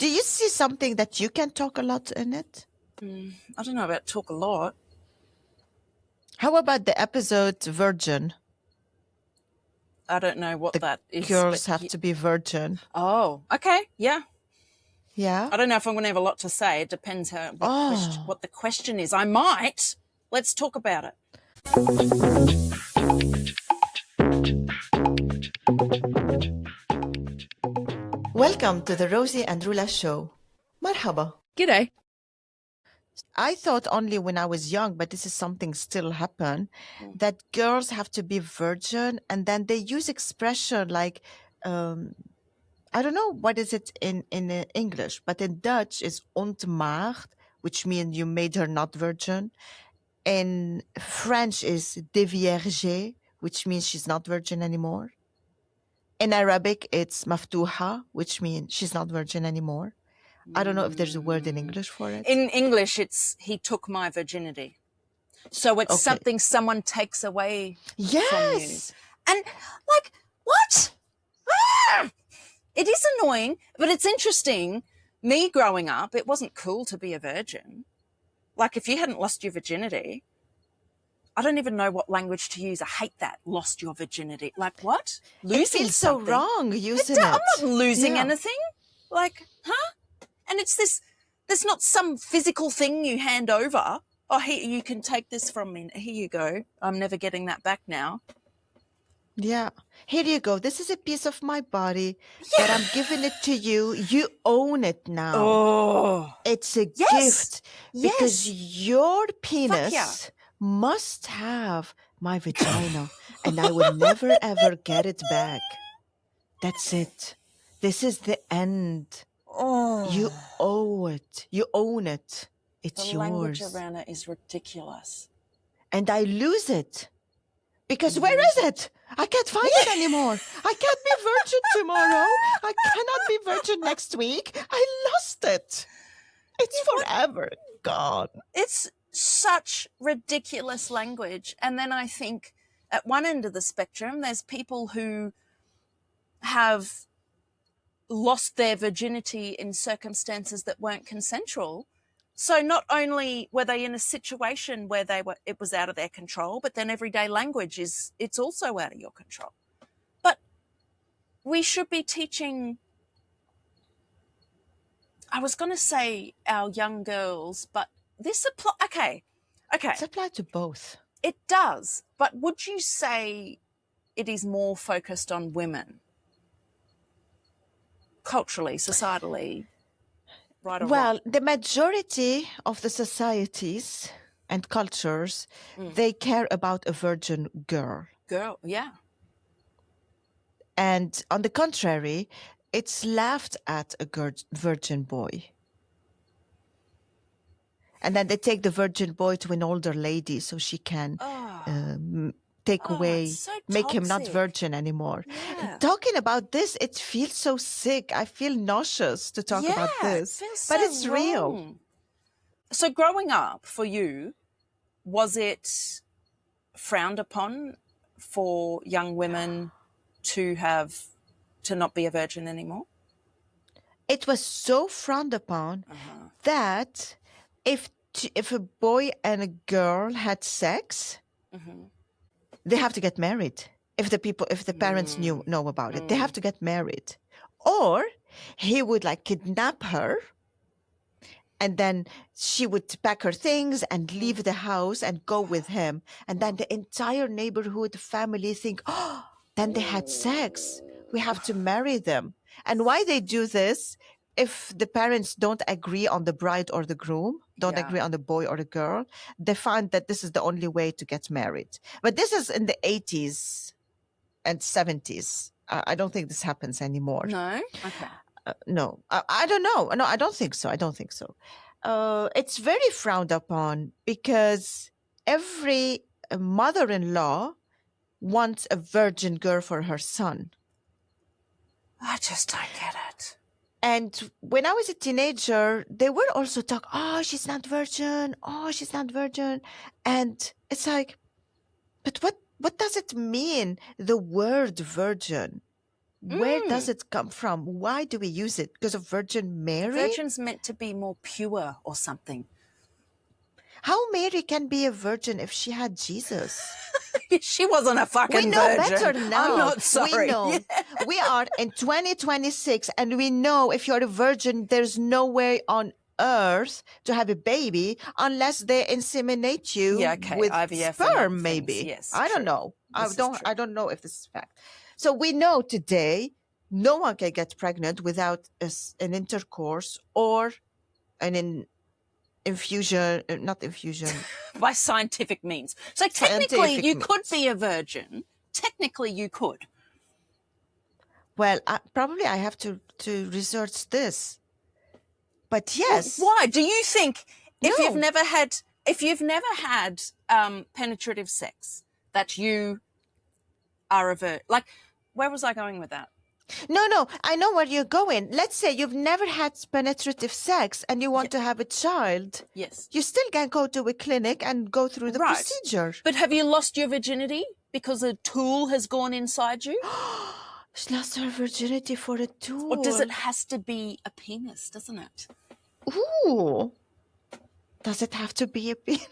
Do you see something that you can talk a lot in it? I don't know about talk a lot. How about the episode Virgin? I don't know what that is. Girls have to be virgin. Oh, okay. Yeah. Yeah? I don't know if I'm going to have a lot to say. It depends what the question is. I might. Let's talk about it. Welcome to the Rosie and Roula show. Marhaba. G'day. I thought only when I was young, but this is something still happen, that girls have to be virgin, and then they use expression like, I don't know what is it in English, but in Dutch is ontmaagd, which means you made her not virgin. In French is déviergée, which means she's not virgin anymore. In Arabic, it's maftuha, which means she's not virgin anymore. I don't know if there's a word in English for it. In English, it's he took my virginity. So it's something someone takes away from you. And like, what? Ah! It is annoying, but it's interesting. Me growing up, it wasn't cool to be a virgin. Like if you hadn't lost your virginity, I don't even know what language to use. I hate that. Lost your virginity. Like what? Losing it feels something. So wrong using it. I'm not losing anything. Like, huh? And it's this, there's not some physical thing you hand over. Oh, here, you can take this from me. Here you go. I'm never getting that back now. Yeah. Here you go. This is a piece of my body, but I'm giving it to you. You own it now. Oh. It's a gift because your penis must have my vagina and I will never, ever get it back. That's it. This is the end. Oh. You owe it. You own it. It's yours. The language around it is ridiculous. And I lose it. Because where is it? I can't find it anymore. I can't be virgin tomorrow. I cannot be virgin next week. I lost it. It's forever gone. It's such ridiculous language. And then I think at one end of the spectrum, there's people who have lost their virginity in circumstances that weren't consensual. So not only were they in a situation where it was out of their control, but then everyday language it's also out of your control. But we should be teaching, I was going to say our young girls, but this okay. It's applied to both. It does. But would you say it is more focused on women? Culturally, societally, right or wrong? The majority of the societies and cultures, they care about a virgin girl. Girl, yeah. And on the contrary, it's laughed at a virgin boy. And then they take the virgin boy to an older lady so she can take away, make him not virgin anymore. Yeah. Talking about this, it feels so sick. I feel nauseous to talk about this, but it's real. So growing up for you, was it frowned upon for young women to not be a virgin anymore? It was so frowned upon that if a boy and a girl had sex, they have to get married. If the parents know about it, they have to get married. Or he would kidnap her, and then she would pack her things and leave the house and go with him. And then the entire neighborhood family think, oh, then they had sex. We have to marry them. And why they do this? If the parents don't agree on the bride or the groom, don't agree on the boy or the girl, they find that this is the only way to get married. But this is in the 80s and 70s. I don't think this happens anymore. No? Okay. No, I don't know. No, I don't think so. It's very frowned upon because every mother-in-law wants a virgin girl for her son. I just don't get it. And when I was a teenager, they were also talking, oh, she's not virgin. Oh, she's not virgin. And it's like, but what does it mean, the word virgin? Where does it come from? Why do we use it? Because of Virgin Mary? Virgin's meant to be more pure or something. How Mary can be a virgin if she had Jesus? She wasn't a fucking We know virgin. better now. I'm not sorry. We know. Yeah. We are in 2026, and we know if you're a virgin, there's no way on earth to have a baby unless they inseminate you with IVF sperm, maybe. Yes, I don't know. I don't know if this is fact. So we know today no one can get pregnant without an intercourse or an infusion, not infusion. By scientific means. So technically you could be a virgin. Technically you could. Well, probably I have to research this. But yes. Well, why? Do you think if you've never had penetrative sex that you are a virgin? Like, where was I going with that? No, I know where you're going. Let's say you've never had penetrative sex and you want to have a child. Yes. You still can go to a clinic and go through the procedure. But have you lost your virginity because a tool has gone inside you? She lost her virginity for a tool. Or does it has to be a penis, doesn't it? Ooh. Does it have to be a penis?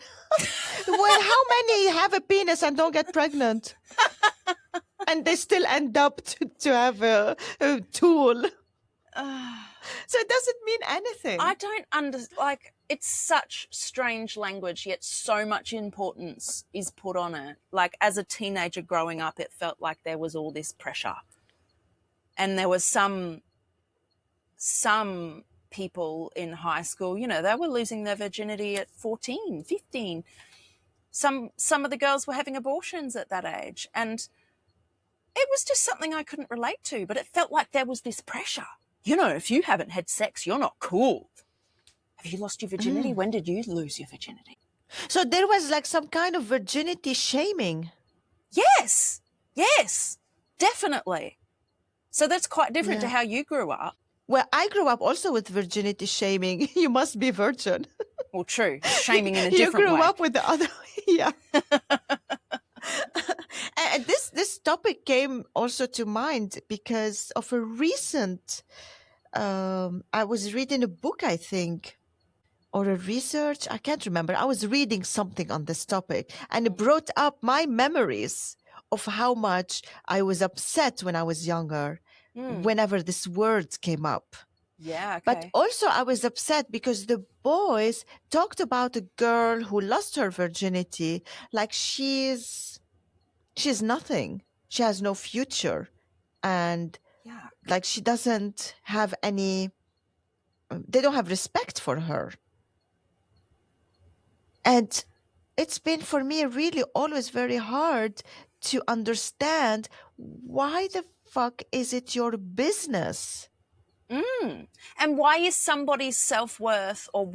Well, how many have a penis and don't get pregnant? And they still end up to have a tool. So it doesn't mean anything. I don't understand. It's such strange language, yet so much importance is put on it. Like, as a teenager growing up, it felt like there was all this pressure. And there was some people in high school, they were losing their virginity at 14, 15. Some of the girls were having abortions at that age. And it was just something I couldn't relate to, but it felt like there was this pressure. If you haven't had sex, you're not cool. Have you lost your virginity? When did you lose your virginity? So there was like some kind of virginity shaming. Yes, definitely. So that's quite different to how you grew up. Well, I grew up also with virginity shaming. You must be virgin. Well, true. Shaming in a different way. You grew up with the other, yeah. And this topic came also to mind because of a recent, I was reading a book, I think, or a research. I can't remember. I was reading something on this topic and it brought up my memories of how much I was upset when I was younger, whenever this word came up. Yeah, okay. But also I was upset because the boys talked about a girl who lost her virginity like she's nothing. She has no future. And like she doesn't have any, they don't have respect for her. And it's been for me really always very hard to understand why the fuck is it your business? And why is somebody's self-worth or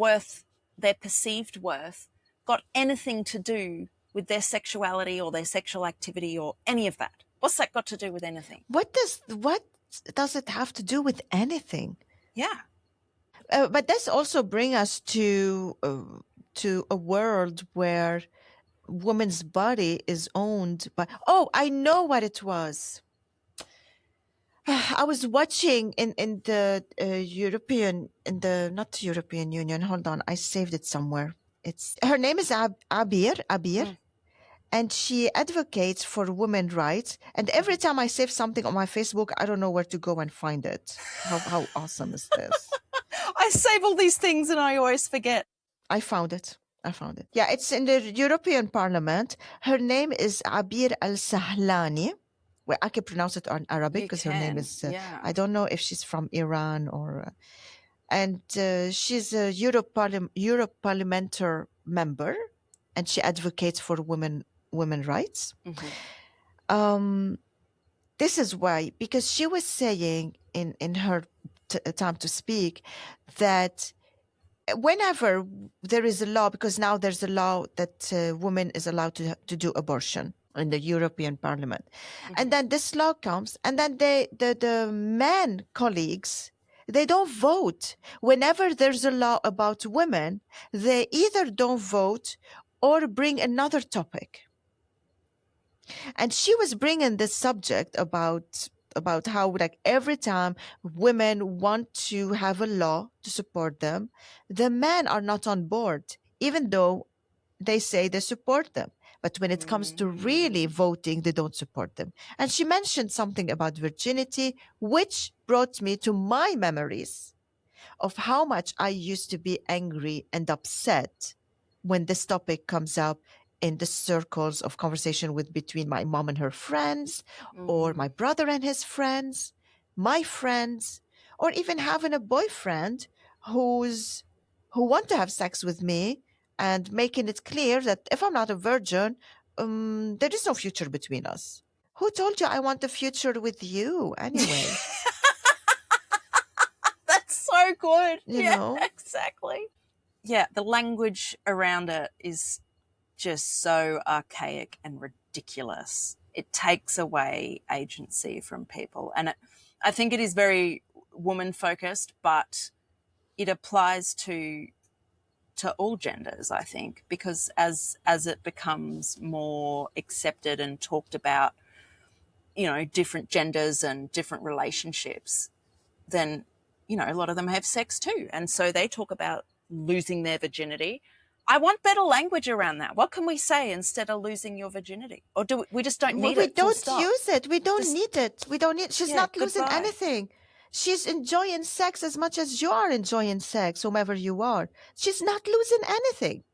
their perceived worth got anything to do with their sexuality or their sexual activity or any of that? What's that got to do with anything? What does it have to do with anything? Yeah. But this also brings us to a world where woman's body is owned by... Oh, I know what it was. I was watching in the not European Union. Hold on, I saved it somewhere. Her name is Abir, and she advocates for women's rights. And every time I save something on my Facebook, I don't know where to go and find it. How awesome is this? I save all these things and I always forget. I found it. Yeah, it's in the European Parliament. Her name is Abir Al-Sahlani. Well, I can pronounce it in Arabic because her name is, I don't know if she's from Iran or, and she's a Europe parliamentary member and she advocates for women rights. This is why, because she was saying in her time to speak that whenever there is a law, because now there's a law that women is allowed to do abortion in the European Parliament. And then this law comes and then the men colleagues, they don't vote. Whenever there's a law about women, they either don't vote or bring another topic. And she was bringing this subject about about how like every time women want to have a law to support them, the men are not on board, even though they say they support them. But when it comes to really voting, they don't support them. And she mentioned something about virginity, which brought me to my memories of how much I used to be angry and upset when this topic comes up in the circles of conversation with between my mom and her friends, or my brother and his friends, my friends, or even having a boyfriend who want to have sex with me and making it clear that if I'm not a virgin, there is no future between us. Who told you I want a future with you anyway? That's so good. You yeah, know? exactly. Yeah, the language around it is just so archaic and ridiculous. It takes away agency from people. And I think it is very woman focused, but it applies to all genders, I think, because as it becomes more accepted and talked about, different genders and different relationships, then, a lot of them have sex too. And so they talk about losing their virginity. I want better language around that. What can we say instead of losing your virginity? Or do we just don't need it? We don't use it. We don't need it. We don't need. She's not losing goodbye. anything. She's enjoying sex as much as you are enjoying sex, whomever you are. She's not losing anything.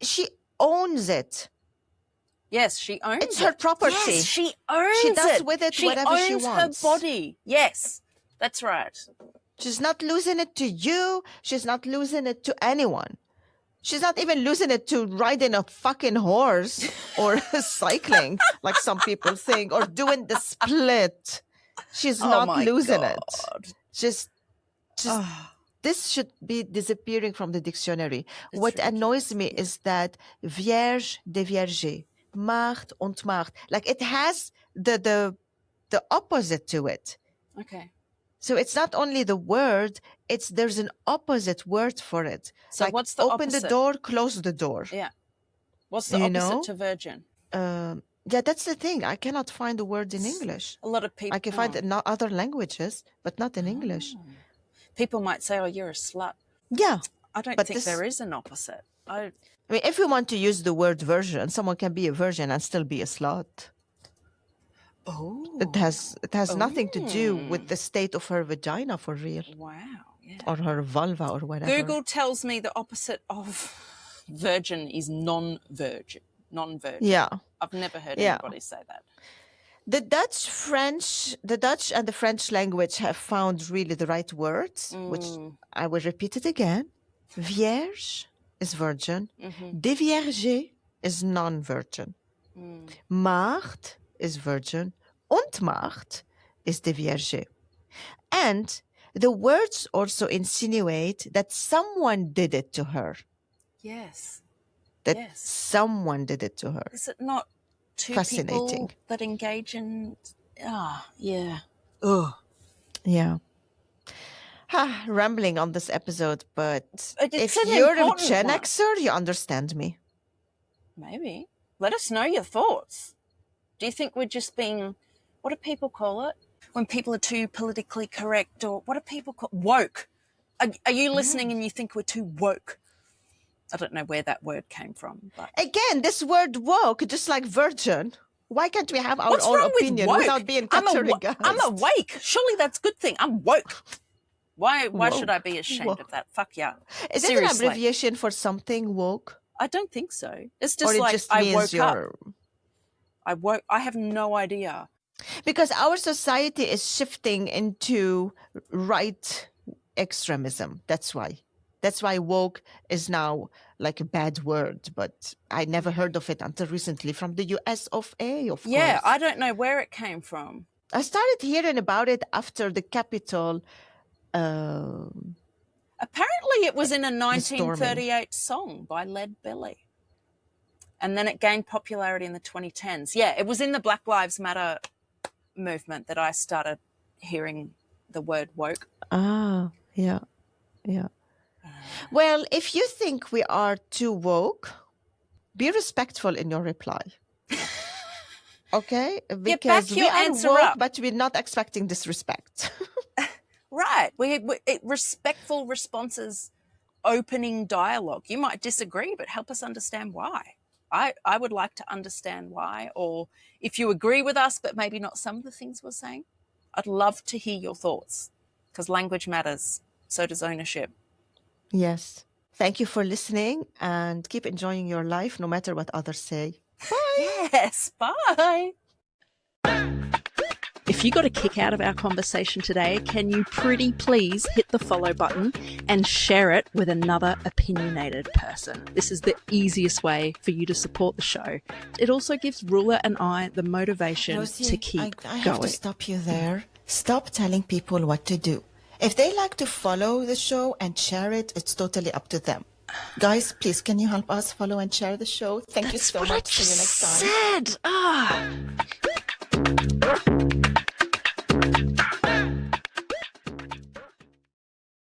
She owns it. Yes, she owns it. It's her property. Yes, she owns it. She does with it whatever she wants. She owns her body. Yes, that's right. She's not losing it to you. She's not losing it to anyone. She's not even losing it to riding a fucking horse or cycling, like some people think, or doing the split. She's not losing it. Just this should be disappearing from the dictionary. What annoys me is that vierge, dévierge, maagd, ontmaagd, like it has the opposite to it. Okay. So it's not only the word, there's an opposite word for it. So like what's the open opposite? The door, close the door. Yeah. What's the opposite to virgin? Yeah, that's the thing. I cannot find the word in English. A lot of people... I can find it in other languages, but not in English. People might say, you're a slut. Yeah. I don't think there is an opposite. I mean, if we want to use the word virgin, someone can be a virgin and still be a slut. Oh. It has nothing to do with the state of her vagina, for real. Wow. Yeah. Or her vulva or whatever. Google tells me the opposite of virgin is non-virgin. Non-virgin. Yeah. I've never heard anybody say that. The Dutch and the French language have found really the right words, which I will repeat it again. Vierge is virgin. Dévierge is non-virgin. Maagd is virgin. Ontmaagd is dévierge. And the words also insinuate that someone did it to her. Yes. Someone did it to her. Is it not two people that engage in... yeah. Ugh. Yeah. Rambling on this episode, but if you're a Gen Xer, you understand me. Maybe. Let us know your thoughts. Do you think we're just being... What do people call it? When people are too politically correct, or what do people call... Woke. Are you listening and you think we're too woke? I don't know where that word came from. But... Again, this word woke, just like virgin. Why can't we have our own opinion without being categorized? I'm awake. Surely that's a good thing. I'm woke. Why should I be ashamed of that? Fuck yeah. Is it an abbreviation for something, woke? I don't think so. It's just like I woke up. I have no idea. Because our society is shifting into right extremism. That's why. That's why woke is now like a bad word, but I never heard of it until recently from the US of A, of course. Yeah, I don't know where it came from. I started hearing about it after the Capitol. Apparently it was in a 1938 song by Lead Belly. And then it gained popularity in the 2010s. Yeah, it was in the Black Lives Matter movement that I started hearing the word woke. Ah, yeah. Well, if you think we are too woke, be respectful in your reply. Okay? back Because we your are answer woke, up. but we're not expecting disrespect. Right. Respectful responses, opening dialogue. You might disagree, but help us understand why. I would like to understand why, or if you agree with us, but maybe not some of the things we're saying. I'd love to hear your thoughts, because language matters. So does ownership. Yes. Thank you for listening, and keep enjoying your life no matter what others say. Bye. Yes. Bye. If you got a kick out of our conversation today, can you pretty please hit the follow button and share it with another opinionated person? This is the easiest way for you to support the show. It also gives Roula and I the motivation Rosie, to keep I have to going. stop you there. Stop telling people what to do. If they like to follow the show and share it, it's totally up to them. Guys, please, can you help us follow and share the show? Thank you so much. See you next time. Said.